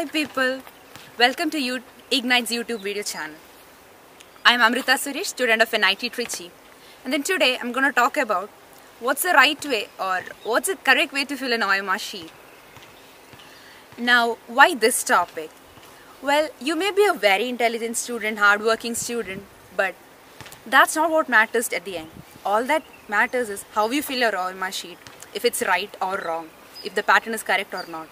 Hi people, welcome to IGNITTE's YouTube video channel. I am Amrita Suresh, student of NITT Trichy, and then today I'm going to talk about what's the right way or what's the correct way to fill an OMR sheet. Now, why this topic? Well, you may be a very intelligent student, hardworking student, but that's not what matters at the end. All that matters is how you fill your OMR sheet, if it's right or wrong, if the pattern is correct or not.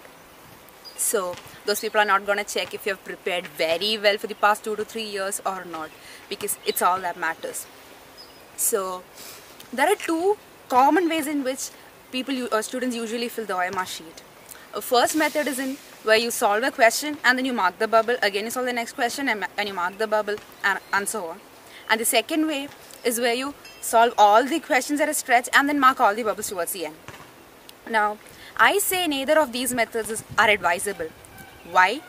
So, those people are not going to check if you have prepared very well for the past 2 to 3 years or not, because it's all that matters. So, there are two common ways in which students usually fill the OMR sheet. A first method is in where you solve a question and then you mark the bubble, again you solve the next question and you mark the bubble, and so on. And the second way is where you solve all the questions at a stretch and then mark all the bubbles towards the end. Now, I say neither of these methods are advisable. Why?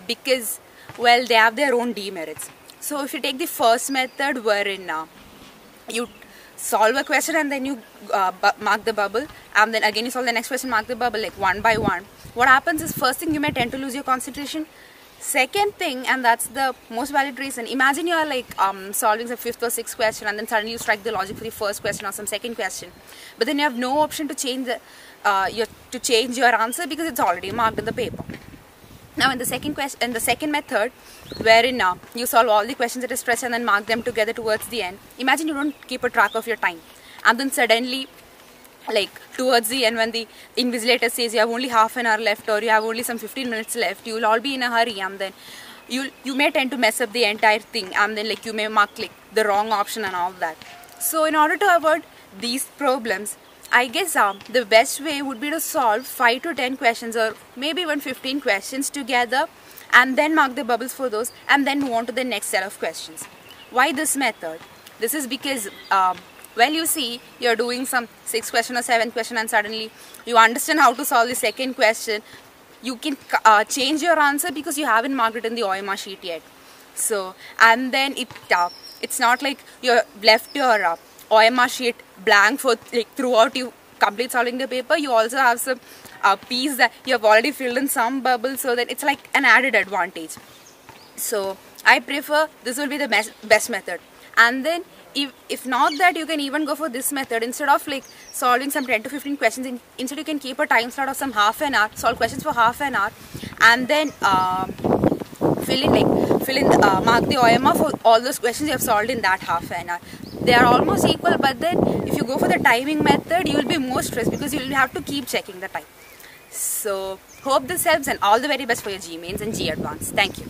Because, well, they have their own demerits. So if you take the first method wherein you solve a question and then you mark the bubble, and then again you solve the next question, mark the bubble, like one by one, what happens is, first thing, you may tend to lose your concentration. Second thing, and that's the most valid reason, imagine you are like solving the 5th or 6th question and then suddenly you strike the logic for the first question or some second question, but then you have no option to change your answer because it's already marked in the paper. Now in the second method, wherein you solve all the questions at a stretch and then mark them together towards the end, imagine you don't keep a track of your time, and then suddenly, like towards the end, when the invigilator says you have only half an hour left or you have only some 15 minutes left, you will all be in a hurry, and then you may tend to mess up the entire thing, and then like you may mark like the wrong option and all that. So in order to avoid these problems, I guess the best way would be to solve 5 to 10 questions or maybe even 15 questions together and then mark the bubbles for those and then move on to the next set of questions. Why this method? This is because well, you see, you're doing some 6th question or 7th question and suddenly you understand how to solve the second question. You can change your answer because you haven't marked it in the OMR sheet yet. So, and then it's not like you left your OMR sheet blank for like throughout you complete solving the paper. You also have some piece that you have already filled in some bubbles, so that it's like an added advantage. So, I prefer this will be the best method. And then if not that, you can even go for this method. Instead of like solving some 10 to 15 questions, instead you can keep a time slot of some half an hour, solve questions for half an hour, and then mark the OMR for all those questions you have solved in that half an hour. They are almost equal, but then if you go for the timing method, you will be more stressed because you will have to keep checking the time. So hope this helps, and all the very best for your G mains and G advance. Thank you.